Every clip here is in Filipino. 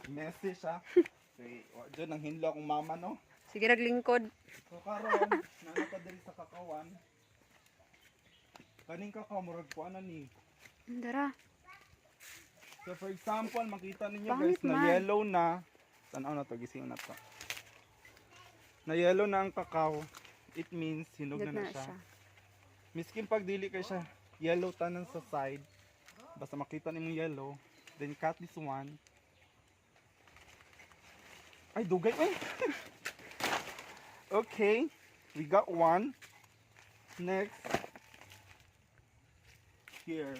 Messy siya. Okay, dyan ang hinlo akong mama, no? Sige, naglingkod. So karon, nana pa diri sa kakawan. Kaning kakao murag kuan na ni. Dara. So for example, makita ninyo Pangit guys na man. yellow na. Tanaw na to, gising na to. Na yellow na ang kakao. It means hinog Hinog na siya. Miskin pag dili kay siya yellow tanan sa side. Basta makita nimong yellow, then cut this one. Ay dugay eh. Okay, we got one. Next. Here.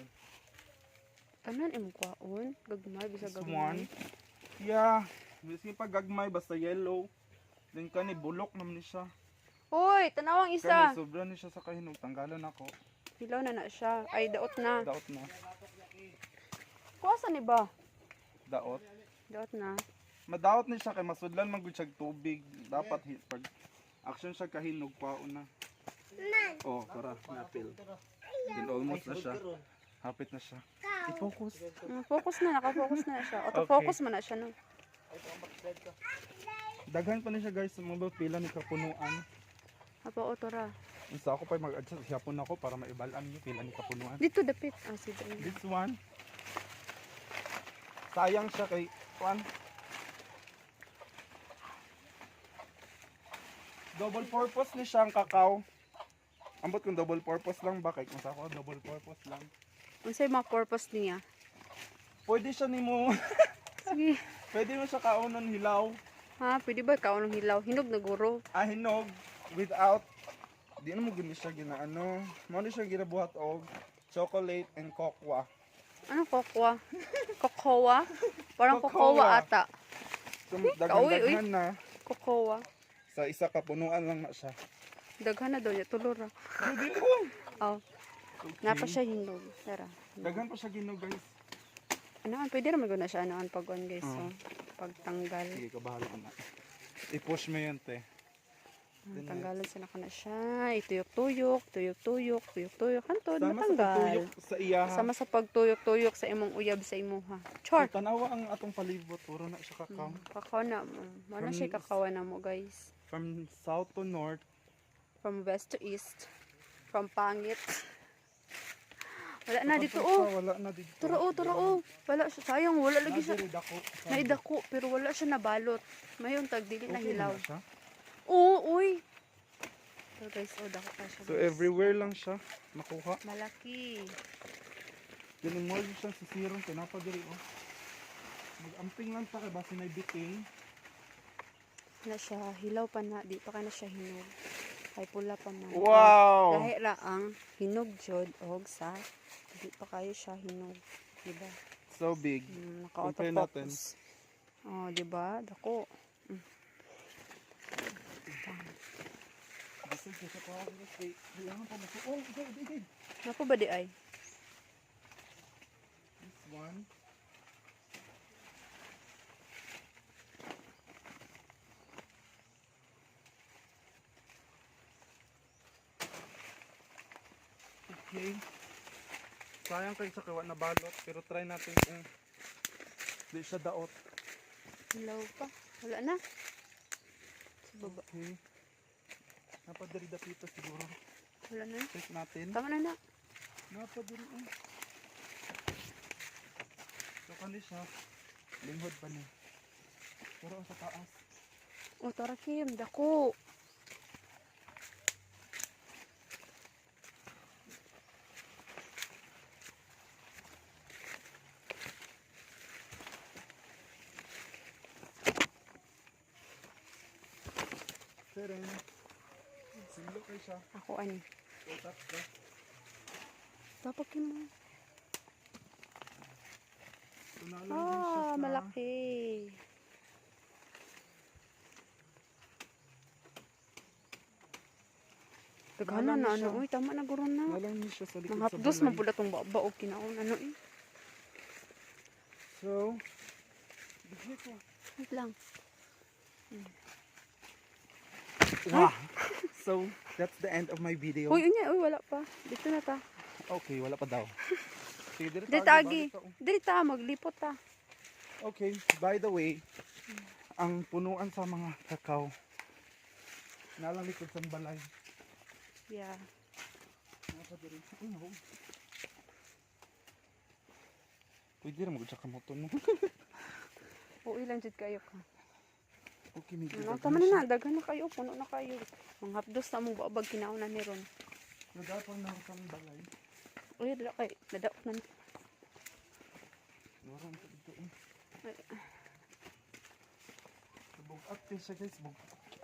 Tanan imong kwaon, gagmay bisa This gagmay. one. Yeah, miskin pag gagmay basta yellow. Then kani bulok naman ni siya. Hoy, tanawang isa. Kani sobra ni siya sa kahinog, tanggalan ako. Hilaw na siya. Ay, daot na. Daot na. Kuwasan ni ba? Daot. Daot na. Madaot ni siya kay masudlan man gud siya tubig. Dapat pag action siya kahinog paon na. Oh, tara, napil. Din almost na siya. Hapit na siya. I-focus. Focus na, nakafocus na siya. Auto-focus man na siya, no? Daghan pa na siya guys, sa mga pila ni kapunuan. Apo, otora. Isa ako pa mag-adjust, hapon ako para maibalaan niyo pila ni kapunuan. Dito, dapit. Ah, sige. This one. Sayang siya kay one. Double purpose ni siya ang kakao. Ambot kung double purpose lang ba? Kaya kung sa ako, double purpose lang. Ano sa'yo mga purpose niya? Pwede siya ni mo. Sige. Pwede mo siya kaunon hilaw. Ha, pwede ba ikaw ng hilaw? Hinog na guro. Hinog without di na mo gani siya ginaano. Mo ni siya ginabuhat og chocolate and cocoa. Ano kokwa? Kokowa? Parang Cocoa. kokowa ata. So uy. daghan na Kokowa. sa isa ka punuan lang na siya. Daghan na daw niya. Tulura. Pwede ko. Oh. Napa siya hinog. Tara. Daghan pa siya ginog guys. Ano, pwede naman ko na siya anoan pag-on guys. Oh. So, pagtanggal. Sige ka bahala na. I-push mo yun te. Tanggalan sa naka na siya. Ituyok-tuyok, tuyok-tuyok, tuyok-tuyok. Hantod, Sama sa matanggal. pagtuyok sa iya. Sama sa pagtuyok-tuyok sa imong uyab sa imuha. Char! Tanawa ang atong palibot. Puro na siya kakao. Kakao na mo. Mana siya kakawa na mo guys. From south to north. From west to east. From pangit. Wala na dito oh. Wala na dito. Turo. Wala siya. Sayang, wala lagi siya. Nadiri dako. Naidako, pero wala siya nabalot. Mayon tagdili na Okay hilaw. na siya. Oo, uy. So guys, dako pa siya. So guys. everywhere lang siya makuha. Malaki. Ganun mo din siya sa sirong pinapadiri oh. Mag-amping lang ta kay base na biting. Na siya, hilaw pa na. Di pa ka na siya hinog. Ay pula pa man. Wow! Dahil ra ang hinog jod og sa di pa kayo siya hinog. Diba? So big. Compare natin. Naka-autofocus. Oh, diba? Dako. Bisag siya sa pagkakit kay kailangan pa masu. Oh, dig. Napo ba di ay? This one. Okay. Sayang kayo sa kawa na balot, pero try natin kung di siya daot. Hilaw pa. Wala na. Sa baba. Okay. Napadiri dapito siguro. Wala na. Check natin. Tama na na. Napadiri oh. So kani siya. Linghod pa ni. Pero sa taas. Oh, tara Kim. Dako. Seren. Silo kayo siya. Ako ani. Tap ka. Dapat Kim mo. Tunalo din siya Ah, sa... malaki. Daghanan Nalang na siya. ano. Uy, tama na guro na. Nalang niya siya sa likod Mga sa hapdos balay. man pula tong baba o kinaon ano eh. So, bigay ko. Wait lang. Wow. So, that's the end of my video. Uy, unya, uy, wala pa. Dito na ta. Okay, wala pa daw. Sige, Dito agi. Dito ta, maglipot ta. Okay, by the way, ang punuan sa mga kakao nalang likod sa balay. Yeah. Pwede na mag-check ang motor mo. O ilan jud kayo ka. Okay, medyo Ano daghan tama siya. na daghan na kayo, puno na kayo. Ang hapdos na mong babag kinauna ni ron. Nagapang na sa balay. Uy, dala kay dadaok na. Waran pa dito. Ay. Bug-at siya guys, bug